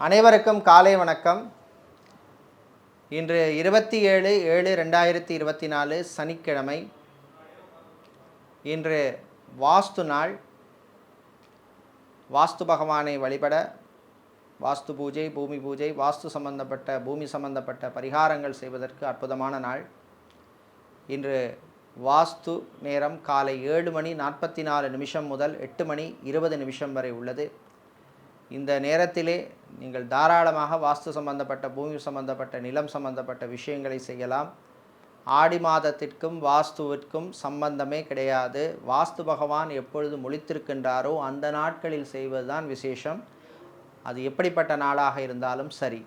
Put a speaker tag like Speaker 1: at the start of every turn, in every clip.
Speaker 1: அனைவருக்கும் காலை வணக்கம். இன்று 27/7/2024 சனிக்கிழமை. இன்று வாஸ்து நாள். வாஸ்து பகவானை வழிபட வாஸ்து பூஜை, பூமி பூஜை, வாஸ்து சம்பந்தப்பட்ட பூமி சம்பந்தப்பட்ட பரிகாரங்கள் செய்வதற்கு அற்புதமான நாள். இன்று வாஸ்து நேரம் காலை 7:44 முதல் 8:20 வரை உள்ளது. இந்த நேரத்திலே நீங்கள் தாராளமாக வாஸ்து சம்பந்தப்பட்ட பூமி சம்பந்தப்பட்ட நிலம் சம்பந்தப்பட்ட விஷயங்களை செய்யலாம். ஆடி மாதத்திற்கும் வாஸ்துவிற்கும் சம்பந்தமே கிடையாது. வாஸ்து பகவான் எப்பொழுது முழித்திருக்கின்றாரோ அந்த நாட்களில் செய்வதுதான் விசேஷம். அது எப்படிப்பட்ட நாளாக இருந்தாலும் சரி.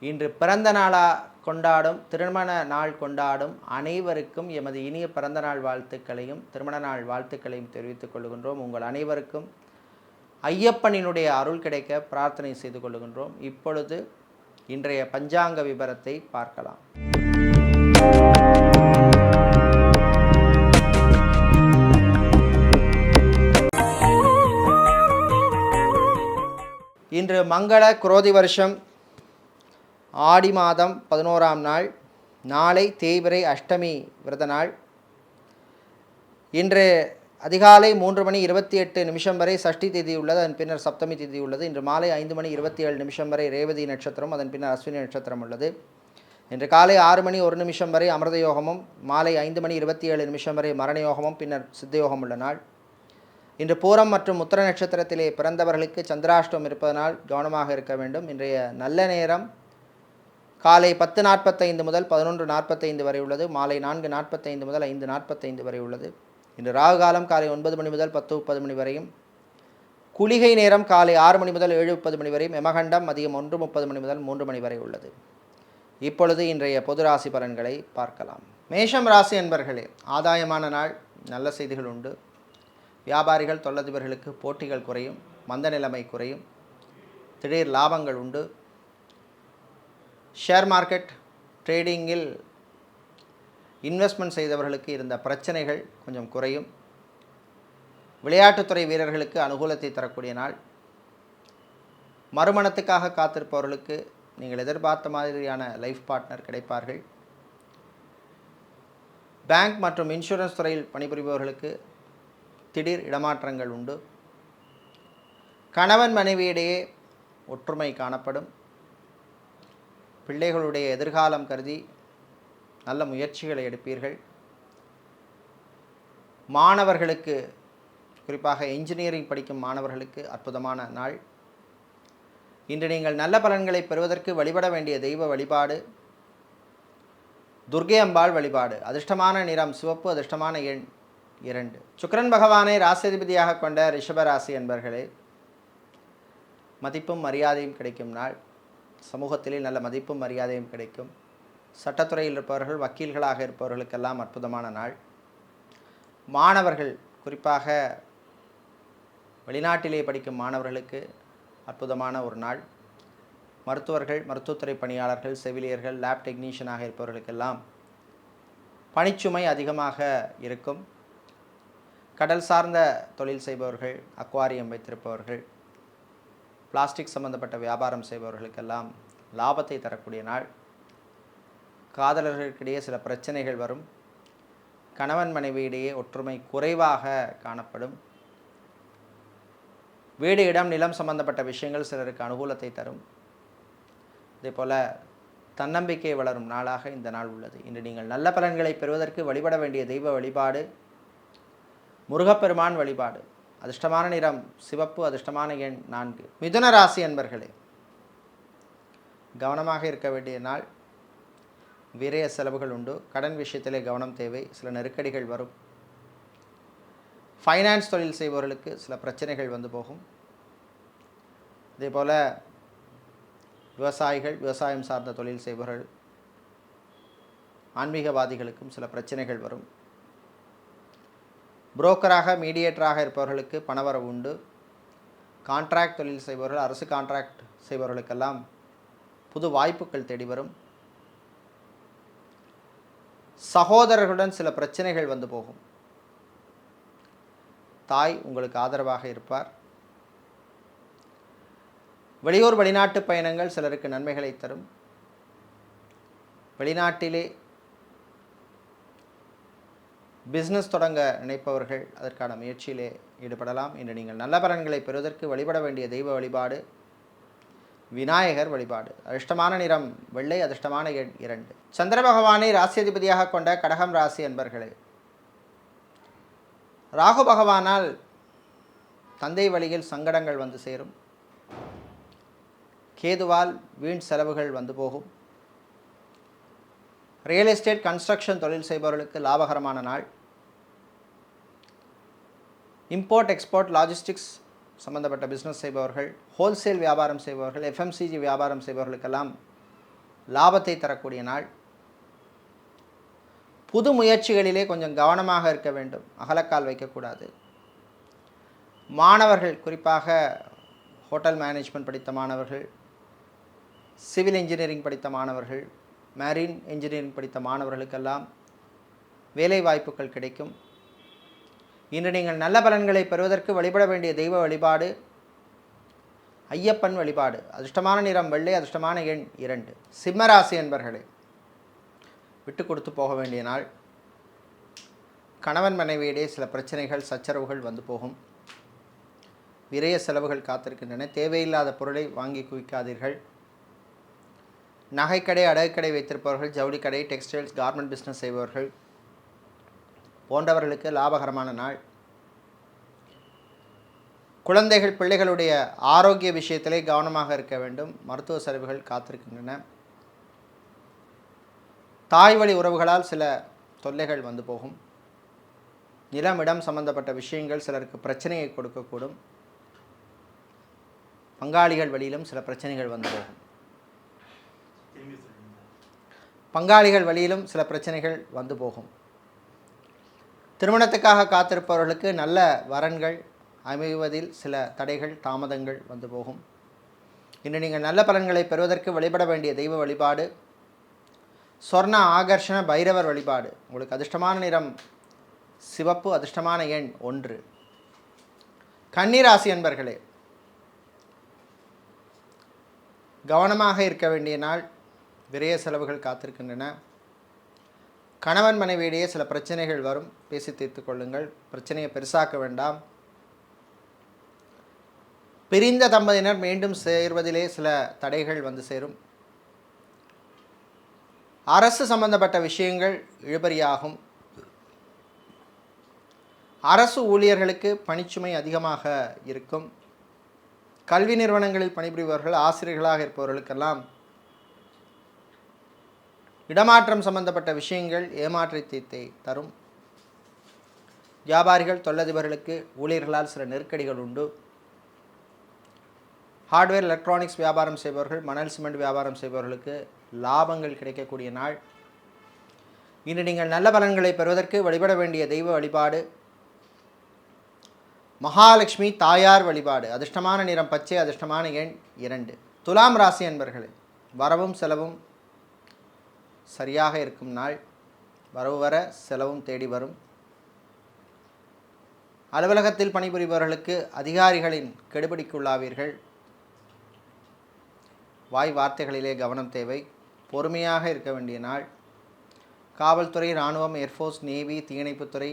Speaker 1: இன்று பிறந்த நாளாக கொண்டாடும், திருமண நாள் கொண்டாடும் அனைவருக்கும் எமது இனிய பிறந்த நாள் வாழ்த்துக்களையும் திருமண நாள் வாழ்த்துக்களையும் தெரிவித்துக் கொள்கின்றோம். உங்கள் அனைவருக்கும் ஐயப்பனினுடைய அருள் கிடைக்க பிரார்த்தனை செய்து கொள்கின்றோம். இப்பொழுது இன்றைய பஞ்சாங்க விபரத்தை பார்க்கலாம். இன்று மங்கள குரோதி வருஷம் ஆடி மாதம் 11ஆம் நாள். நாளை தேய்பிறை அஷ்டமி விரத நாள். இன்று அதிகாலை 3:28 வரை சஷ்டி திதி உள்ளது. அதன் பின்னர் சப்தமி திதி உள்ளது. இன்று மாலை 5:27 வரை ரேவதி நட்சத்திரம், அதன் பின்னர் அஸ்வினி நட்சத்திரம் உள்ளது. இன்று காலை 6:01 வரை அமிர்த யோகமும், மாலை 5:27 வரை மரண யோகமும், பின்னர் சித்தயோகம் உள்ள நாள். இன்று பூரம் மற்றும் உத்திர நட்சத்திரத்திலே பிறந்தவர்களுக்கு சந்திராஷ்டம் இருப்பதனால் கவனமாக இருக்க வேண்டும். இன்றைய நல்ல நேரம் காலை 10:45 முதல் 11:45 வரை உள்ளது. மாலை 4:45 முதல் 5:45 வரை உள்ளது. இன்று ராகு காலம் காலை 9 மணி முதல் 10:30 வரையும், குளிகை நேரம் காலை 6 மணி முதல் 7:30 வரையும், யமகண்டம் மதியம் 1:30 முதல் 3 மணி வரை உள்ளது. இப்பொழுது இன்றைய பொது ராசி பலன்களை பார்க்கலாம். மேஷம் ராசி அன்பர்களே, ஆதாயமான நாள். நல்ல செய்திகள் உண்டு. வியாபாரிகள், தொழிலதிபர்களுக்கு போட்டிகள் குறையும், மந்த நிலைமை குறையும், திடீர் லாபங்கள் உண்டு. ஷேர் மார்க்கெட் ட்ரேடிங்கில் இன்வெஸ்ட்மெண்ட் செய்தவர்களுக்கு இருந்த பிரச்சனைகள் கொஞ்சம் குறையும். விளையாட்டுத்துறை வீரர்களுக்கு அனுகூலத்தை தரக்கூடிய நாள். மறுமணத்துக்காக காத்திருப்பவர்களுக்கு நீங்கள் எதிர்பார்த்த மாதிரியான லைஃப் பார்ட்னர் கிடைப்பார்கள். பேங்க் மற்றும் இன்சூரன்ஸ் துறையில் பணிபுரிபவர்களுக்கு திடீர் இடமாற்றங்கள் உண்டு. கணவன் மனைவியிடையே ஒற்றுமை காணப்படும். பிள்ளைகளுடைய எதிர்காலம் கருதி நல்ல முயற்சிகளை எடுப்பீர்கள். மாணவர்களுக்கு, குறிப்பாக இன்ஜினியரிங் படிக்கும் மாணவர்களுக்கு அற்புதமான நாள். இன்று நீங்கள் நல்ல பலன்களை பெறுவதற்கு வழிபட வேண்டிய தெய்வ வழிபாடு துர்க்கை அம்பாள் வழிபாடு. அதிர்ஷ்டமான நிறம் சிவப்பு, அதிர்ஷ்டமான எண் 2. சுக்கிரன் பகவானை ராசிதிபதியாக கொண்ட ரிஷபராசி என்பர்களே, மதிப்பும் மரியாதையும் கிடைக்கும் நாள். சமூகத்திலே நல்ல மதிப்பும் மரியாதையும் கிடைக்கும். சட்டத்துறையில் இருப்பவர்கள், வக்கீல்களாக இருப்பவர்களுக்கெல்லாம் அற்புதமான நாள். மாணவர்கள், குறிப்பாக வெளிநாட்டிலே படிக்கும் மாணவர்களுக்கு அற்புதமான ஒரு நாள். மருத்துவர்கள், மருத்துவத்துறை பணியாளர்கள், செவிலியர்கள், லேப் டெக்னீஷியனாக இருப்பவர்களுக்கெல்லாம் பணிச்சுமை அதிகமாக இருக்கும். கடல் சார்ந்த தொழில் செய்பவர்கள், அக்வாரியம் வைத்திருப்பவர்கள், பிளாஸ்டிக் சம்பந்தப்பட்ட வியாபாரம் செய்பவர்களுக்கெல்லாம் லாபத்தை தரக்கூடிய நாள். காதலர்களுக்கிடையே சில பிரச்சனைகள் வரும். கணவன் மனைவியிடையே ஒற்றுமை குறைவாக காணப்படும். வீடு, இடம், நிலம் சம்பந்தப்பட்ட விஷயங்கள் சிலருக்கு அனுகூலத்தை தரும். இதேபோல் தன்னம்பிக்கை வளரும் நாளாக இந்த நாள் உள்ளது. இன்று நீங்கள் நல்ல பலன்களை பெறுவதற்கு வழிபட வேண்டிய தெய்வ வழிபாடு முருகப்பெருமான் வழிபாடு. அதிர்ஷ்டமான நிறம் சிவப்பு, அதிர்ஷ்டமான எண் 4. மிதுன ராசி அன்பர்களே, கவனமாக இருக்க வேண்டிய நாள். விரய செலவுகள் உண்டு. கடன் விஷயத்திலே கவனம் தேவை. சில நெருக்கடிகள் வரும். ஃபைனான்ஸ் தொழில் செய்பவர்களுக்கு சில பிரச்சனைகள் வந்து போகும். இதேபோல் விவசாயிகள், விவசாயம் சார்ந்த தொழில் செய்பவர்கள், ஆன்மீகவாதிகளுக்கும் சில பிரச்சனைகள் வரும். புரோக்கராக, மீடியேட்டராக இருப்பவர்களுக்கு பணவரவு உண்டு. கான்ட்ராக்ட் தொழில் செய்பவர்கள், அரசு கான்ட்ராக்ட் செய்பவர்களுக்கெல்லாம் புது வாய்ப்புகள் தேடி வரும். சகோதரர்களுடன் சில பிரச்சனைகள் வந்து போகும். தாய் உங்களுக்கு ஆதரவாக இருப்பார். வெளியூர் வெளிநாட்டு பயணங்கள் சிலருக்கு நன்மைகளை தரும். வெளிநாட்டிலே பிஸ்னஸ் தொடங்க நினைப்பவர்கள் அதற்கான முயற்சியிலே ஈடுபடலாம். இன்று நீங்கள் நல்ல பலன்களை பெறுவதற்கு வழிபட வேண்டிய தெய்வ வழிபாடு விநாயகர் வழிபாடு. அதிர்ஷ்டமான நிறம் வெள்ளை, அதிர்ஷ்டமான எண் 2. சந்திர பகவானை ராசியதிபதியாக கொண்ட கடகம் ராசி அன்பர்களே, ராகு பகவானால் தந்தை வழியில் சங்கடங்கள் வந்து சேரும். கேதுவால் வீண் செலவுகள் வந்து போகும். ரியல் எஸ்டேட் கன்ஸ்ட்ரக்ஷன் தொழில் செய்பவர்களுக்கு லாபகரமான நாள். இம்போர்ட் எக்ஸ்போர்ட் லாஜிஸ்டிக்ஸ் சம்பந்தப்பட்ட பிஸ்னஸ் செய்பவர்கள், ஹோல்சேல் வியாபாரம் செய்பவர்கள், எஃப்எம்சிஜி வியாபாரம் செய்பவர்களுக்கெல்லாம் லாபத்தை தரக்கூடிய நாள். புது முயற்சிகளிலே கொஞ்சம் கவனமாக இருக்க வேண்டும், அகலக்கால் வைக்கக்கூடாது. மாணவர்கள், குறிப்பாக ஹோட்டல் மேனேஜ்மெண்ட் படித்த மாணவர்கள், சிவில் இன்ஜினியரிங் படித்த மாணவர்கள், மேரீன் இன்ஜினியரிங் படித்த மாணவர்களுக்கெல்லாம் வேலை வாய்ப்புகள் கிடைக்கும். இன்று நீங்கள் நல்ல பலன்களை பெறுவதற்கு வழிபட வேண்டிய தெய்வ வழிபாடு ஐயப்பன் வழிபாடு. அதிர்ஷ்டமான நிறம் வெள்ளை, அதிர்ஷ்டமான எண் 2. சிம்மராசி என்பர்களே, விட்டு கொடுத்து போக வேண்டிய நாள். கணவன் மனைவியிடையே சில பிரச்சனைகள் சச்சரவுகள் வந்து போகும். விரய செலவுகள் காத்திருக்கின்றன. தேவையில்லாத பொருளை வாங்கி குவிக்காதீர்கள். நகைக்கடை, அடகுக்கடை வைத்திருப்பவர்கள், ஜவுளிக்கடை, டெக்ஸ்டைல்ஸ், கார்மெண்ட் பிஸ்னஸ் செய்பவர்கள் போன்றவர்களுக்கு லாபகரமான நாள். குழந்தைகள், பிள்ளைகளுடைய ஆரோக்கிய விஷயத்திலே கவனமாக இருக்க வேண்டும். மருத்துவ செலவுகள் காத்திருக்கின்றன. தாய் வழி உறவுகளால் சில தொல்லைகள் வந்து போகும். நிலம், இடம் சம்பந்தப்பட்ட விஷயங்கள் சிலருக்கு பிரச்சனையை கொடுக்கக்கூடும். பங்காளிகள் வழியிலும் சில பிரச்சனைகள் வந்து போகும். பங்காளிகள் வழியிலும் சில பிரச்சனைகள் வந்து போகும். திருமணத்துக்காக காத்திருப்பவர்களுக்கு நல்ல வரன்கள் அமைவதில் சில தடைகள், தாமதங்கள் வந்து போகும். இன்று நீங்கள் நல்ல பலன்களை பெறுவதற்கு வழிபட வேண்டிய தெய்வ வழிபாடு சொர்ண ஆகர்ஷண பைரவர் வழிபாடு. உங்களுக்கு அதிர்ஷ்டமான நிறம் சிவப்பு, அதிர்ஷ்டமான எண் 1. கன்னிராசி அன்பர்களே, கவனமாக இருக்க வேண்டிய நாள். விரய செலவுகள் காத்திருக்கின்றன. கணவன் மனைவியிடையே சில பிரச்சனைகள் வரும், பேசி தீர்த்து கொள்ளுங்கள். பிரச்சனையை பெருசாக்க வேண்டாம். பிரிந்த தம்பதியினர் மீண்டும் சேர்வதிலே சில தடைகள் வந்து சேரும். அரசு சம்பந்தப்பட்ட விஷயங்கள் இழுபறியாகும். அரசு ஊழியர்களுக்கு பணிச்சுமை அதிகமாக இருக்கும். கல்வி நிறுவனங்களில் பணிபுரிபவர்கள், ஆசிரியர்களாக இருப்பவர்களுக்கெல்லாம் இடமாற்றம் சம்பந்தப்பட்ட விஷயங்கள் ஏமாற்றத்தை தரும். வியாபாரிகள், தொழிலதிபர்களுக்கு ஊழியர்களால் சில நெருக்கடிகள் உண்டு. ஹார்ட்வேர், எலக்ட்ரானிக்ஸ் வியாபாரம் செய்பவர்கள், மணல் சிமெண்ட் வியாபாரம் செய்பவர்களுக்கு லாபங்கள் கிடைக்கக்கூடிய நாள். இன்று நீங்கள் நல்ல பலன்களை பெறுவதற்கு வழிபட வேண்டிய தெய்வ வழிபாடு மகாலட்சுமி தாயார் வழிபாடு. அதிர்ஷ்டமான நிறம் பச்சை, அதிர்ஷ்டமான எண் 2. துலாம் ராசி என்பர்களே, வரவும் செலவும் சரியாக இருக்கும் நாள். வரவு வர செலவும் தேடி வரும். அலுவலகத்தில் பணிபுரிபவர்களுக்கு அதிகாரிகளின் கெடுபிடிக்குள்ளாவீர்கள். வாய் வார்த்தைகளிலே கவனம் தேவை. பொறுமையாக இருக்க வேண்டிய நாள். காவல்துறை, இராணுவம், ஏர்ஃபோர்ஸ், நேவி, தீயணைப்புத்துறை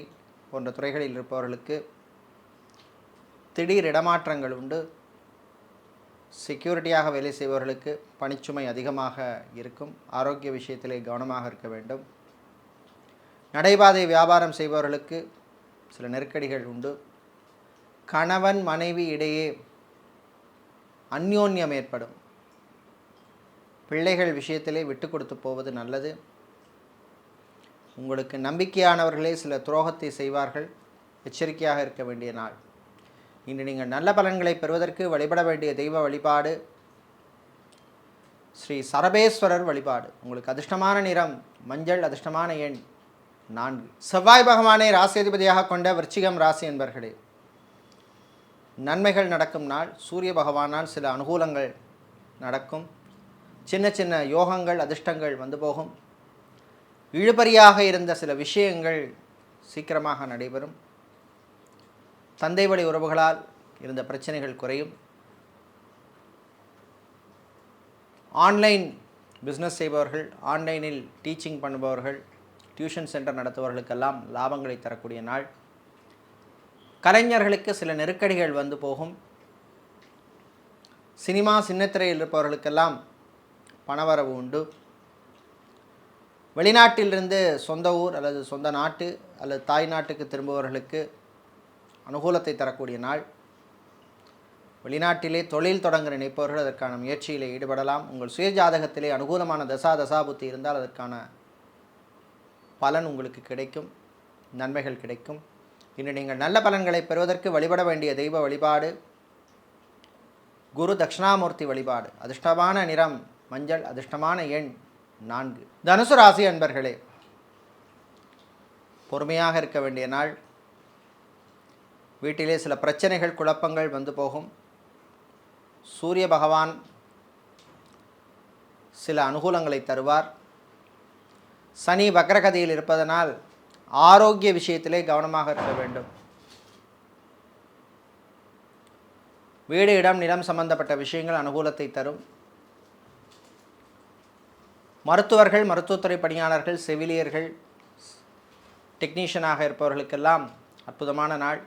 Speaker 1: போன்ற துறைகளில் இருப்பவர்களுக்கு திடீர் இடமாற்றங்கள் உண்டு. செக்யூரிட்டியாக வேலை செய்பவர்களுக்கு பணிச்சுமை அதிகமாக இருக்கும். ஆரோக்கிய விஷயத்திலே கவனமாக இருக்க வேண்டும். நடைபாதை வியாபாரம் செய்பவர்களுக்கு சில நெருக்கடிகள் உண்டு. கணவன் மனைவி இடையே அந்யோன்யம் ஏற்படும். பிள்ளைகள் விஷயத்திலே விட்டு கொடுத்து போவது நல்லது. உங்களுக்கு நம்பிக்கையானவர்களே சில துரோகத்தை செய்வார்கள். எச்சரிக்கையாக இருக்க வேண்டிய நாள். இன்று நீங்கள் நல்ல பலன்களை பெறுவதற்கு வழிபட வேண்டிய தெய்வ வழிபாடு ஸ்ரீ சரபேஸ்வரர் வழிபாடு. உங்களுக்கு அதிர்ஷ்டமான நிறம் மஞ்சள், அதிர்ஷ்டமான எண் 4. செவ்வாய் பகவானை ராசியதிபதியாக கொண்ட விருச்சிகம் ராசி என்பர்களே, நன்மைகள் நடக்கும் நாள். சூரிய பகவானால் சில அனுகூலங்கள் நடக்கும். சின்ன சின்ன யோகங்கள், அதிர்ஷ்டங்கள் வந்து போகும். இழுபறியாக இருந்த சில விஷயங்கள் சீக்கிரமாக நடைபெறும். தந்தை வழி உறவுகளால் இருந்த பிரச்சனைகள் குறையும். ஆன்லைன் பிஸ்னஸ் செய்பவர்கள், ஆன்லைனில் டீச்சிங் பண்ணுபவர்கள், டியூஷன் சென்டர் நடத்துபவர்களுக்கெல்லாம் லாபங்களை தரக்கூடிய நாள். கலைஞர்களுக்கு சில நெருக்கடிகள் வந்து போகும். சினிமா சின்னத்திரையில் இருப்பவர்களுக்கெல்லாம் பணவரவு உண்டு. வெளிநாட்டிலிருந்து சொந்த ஊர் அல்லது சொந்த நாட்டு அல்லது தாய் நாட்டுக்கு திரும்புபவர்களுக்கு அனுகூலத்தை தரக்கூடிய நாள். வெளிநாட்டிலே தொழில் தொடங்க நினைப்பவர்கள் அதற்கான முயற்சியில் ஈடுபடலாம். உங்கள் சுய ஜாதகத்திலே அனுகூலமான தசாபுத்தி இருந்தால் அதற்கான பலன் உங்களுக்கு கிடைக்கும், நன்மைகள் கிடைக்கும். இன்று நீங்கள் நல்ல பலன்களை பெறுவதற்கு வழிபட வேண்டிய தெய்வ வழிபாடு குரு தட்சிணாமூர்த்தி வழிபாடு. அதிர்ஷ்டமான நிறம் மஞ்சள், அதிர்ஷ்டமான எண் 4. தனுசு ராசி அன்பர்களே, பொறுமையாக இருக்க வேண்டிய நாள். வீட்டிலே சில பிரச்சனைகள், குழப்பங்கள் வந்து போகும். சூரிய பகவான் சில அனுகூலங்களை தருவார். சனி வக்ரகதியில் இருப்பதனால் ஆரோக்கிய விஷயத்திலே கவனமாக இருக்க வேண்டும். வீடு, இடம், நிலம் சம்பந்தப்பட்ட விஷயங்கள் அனுகூலத்தை தரும். மருத்துவர்கள், மருத்துவத்துறை பணியாளர்கள், செவிலியர்கள், டெக்னீஷியனாக இருப்பவர்களுக்கெல்லாம் அற்புதமான நாள்.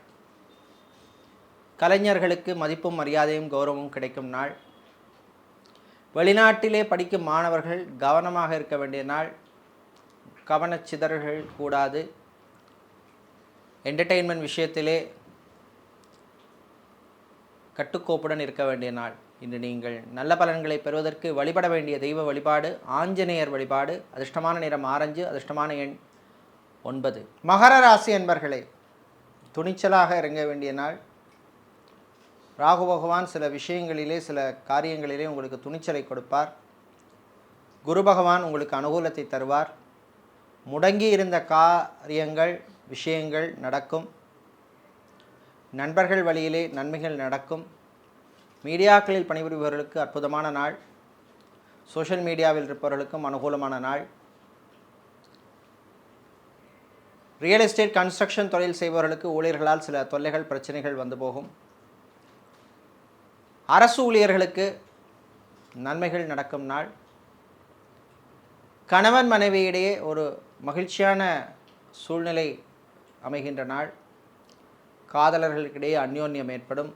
Speaker 1: கலைஞர்களுக்கு மதிப்பும் மரியாதையும் கௌரவமும் கிடைக்கும் நாள். வெளிநாட்டிலே படிக்கும் மாணவர்கள் கவனமாக இருக்க வேண்டிய நாள். கவனச்சிதறல்கள் கூடாது. என்டர்டெயின்மெண்ட் விஷயத்திலே கட்டுக்கோப்புடன் இருக்க வேண்டிய நாள். இன்று நீங்கள் நல்ல பலன்களை பெறுவதற்கு வழிபட வேண்டிய தெய்வ வழிபாடு ஆஞ்சநேயர் வழிபாடு. அதிர்ஷ்டமான நிறம் ஆரஞ்சு, அதிர்ஷ்டமான எண் 9. மகர ராசி என்பர்களே, துணிச்சலாக இறங்க வேண்டிய நாள். ராகு பகவான் சில விஷயங்களிலே, சில காரியங்களிலே உங்களுக்கு துணிச்சலை கொடுப்பார். குரு பகவான் உங்களுக்கு அனுகூலத்தை தருவார். முடங்கி இருந்த காரியங்கள், விஷயங்கள் நடக்கும். நண்பர்கள் வழியிலே நன்மைகள் நடக்கும். மீடியாக்களில் பணிபுரிபவர்களுக்கு அற்புதமான நாள். சோஷியல் மீடியாவில் இருப்பவர்களுக்கும் அனுகூலமான நாள். ரியல் எஸ்டேட், கன்ஸ்ட்ரக்ஷன் தொழில் செய்பவர்களுக்கு ஊழியர்களால் சில தொல்லைகள், பிரச்சனைகள் வந்து போகும். அரசு ஊழியர்களுக்கு நன்மைகள் நடக்கும் நாள். கணவன் மனைவியிடையே ஒரு மகிழ்ச்சியான சூழ்நிலை அமைகின்ற நாள். காதலர்களுக்கிடையே அந்யோன்யம் ஏற்படும்.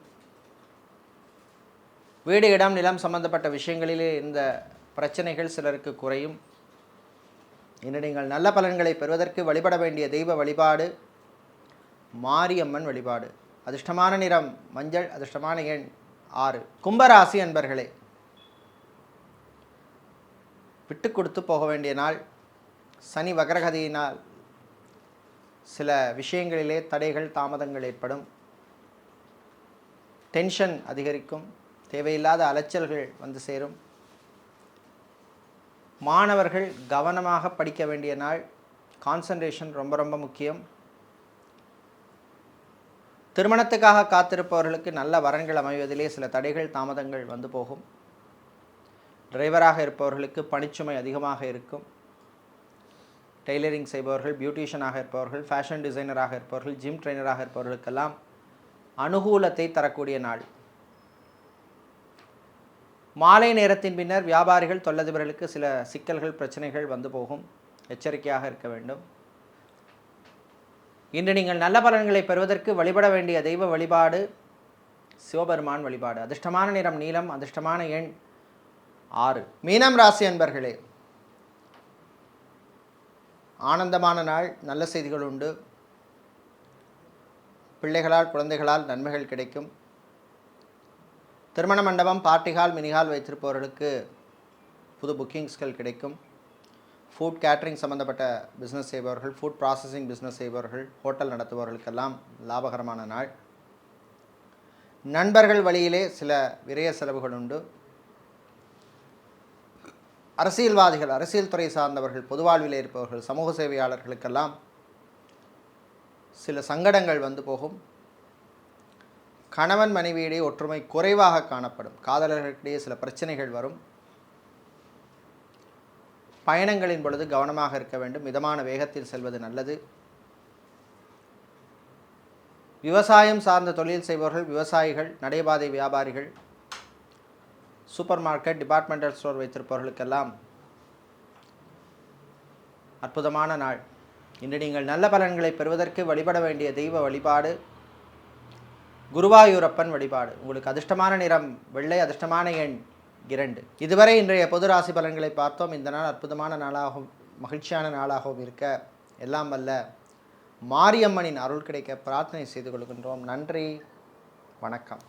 Speaker 1: வீடு, இடம், நிலம் சம்பந்தப்பட்ட விஷயங்களிலே இந்த பிரச்சனைகள் சிலருக்கு குறையும். இன்று நீங்கள் நல்ல பலன்களை பெறுவதற்கு வழிபட வேண்டிய தெய்வ வழிபாடு மாரியம்மன் வழிபாடு. அதிர்ஷ்டமான நிறம் மஞ்சள், அதிர்ஷ்டமான எண் 6. கும்பராசி அன்பர்களே, விட்டு கொடுத்து போக வேண்டிய நாள். சனி வக்ரகதியினால் சில விஷயங்களிலே தடைகள், தாமதங்கள் ஏற்படும். டென்ஷன் அதிகரிக்கும். தேவையில்லாத அலைச்சல்கள் வந்து சேரும். மாணவர்கள் கவனமாக படிக்க வேண்டிய நாள். கான்சன்ட்ரேஷன் ரொம்ப ரொம்ப முக்கியம். திருமணத்துக்காக காத்திருப்பவர்களுக்கு நல்ல வரன்கள் அமைவதிலே சில தடைகள், தாமதங்கள் வந்து போகும். டிரைவராக இருப்பவர்களுக்கு பணிச்சுமை அதிகமாக இருக்கும். டெய்லரிங் செய்பவர்கள், பியூட்டிஷியனாக இருப்பவர்கள், ஃபேஷன் டிசைனராக இருப்பவர்கள், ஜிம் ட்ரெயினராக இருப்பவர்களுக்கெல்லாம் அனுகூலத்தை தரக்கூடிய நாள். மாலை நேரத்தின் பின்னர் வியாபாரிகள், தொழிலதிபர்களுக்கு சில சிக்கல்கள், பிரச்சனைகள் வந்து போகும். எச்சரிக்கையாக இருக்க வேண்டும். இன்று நீங்கள் நல்ல பலன்களை பெறுவதற்கு வழிபட வேண்டிய தெய்வ வழிபாடு சிவபெருமான் வழிபாடு. அதிர்ஷ்டமான நிறம் நீலம், அதிர்ஷ்டமான எண் 6. மீனம் ராசி அன்பர்களே, ஆனந்தமான நாள். நல்ல செய்திகள் உண்டு. பிள்ளைகளால், குழந்தைகளால் நன்மைகள் கிடைக்கும். திருமண மண்டபம், பார்ட்டிஹால், மினிஹால் வைத்திருப்பவர்களுக்கு புது புக்கிங்ஸ்கள் கிடைக்கும். ஃபுட் கேட்ரிங் சம்பந்தப்பட்ட பிஸ்னஸ் செய்பவர்கள், ஃபுட் ப்ராசஸிங் பிஸ்னஸ் செய்பவர்கள், ஹோட்டல் நடத்துபவர்களுக்கெல்லாம் லாபகரமான நாள். நண்பர்கள் வழியிலே சில விரய செலவுகள் உண்டு. அரசியல்வாதிகள், அரசியல் துறை சார்ந்தவர்கள், பொது வாழ்வில் இருப்பவர்கள், சமூக சேவையாளர்களுக்கெல்லாம் சில சங்கடங்கள் வந்து போகும். கணவன் மனைவியிடையே ஒற்றுமை குறைவாக காணப்படும். காதலர்களுக்கிடையே சில பிரச்சனைகள் வரும். பயணங்களின் பொழுது கவனமாக இருக்க வேண்டும். மிதமான வேகத்தில் செல்வது நல்லது. விவசாயம் சார்ந்த தொழில் செய்பவர்கள், விவசாயிகள், நடைபாதை வியாபாரிகள், சூப்பர் மார்க்கெட், டிபார்ட்மெண்டல் ஸ்டோர் வைத்திருப்பவர்களுக்கெல்லாம் அற்புதமான நாள். இன்று நீங்கள் நல்ல பலன்களை பெறுவதற்கு வழிபட வேண்டிய தெய்வ வழிபாடு குருவாயூரப்பன் வழிபாடு. உங்களுக்கு அதிர்ஷ்டமான நிறம் வெள்ளை, அதிர்ஷ்டமான எண் 2. இதுவரை இன்றைய பொது ராசி பலன்களை பார்த்தோம். இந்த நாள் அற்புதமான நாளாகவும் மகிழ்ச்சியான நாளாகவும் இருக்க எல்லாம் வல்ல மாரியம்மனின் அருள் கிடைக்க பிரார்த்தனை செய்து கொள்கின்றோம். நன்றி, வணக்கம்.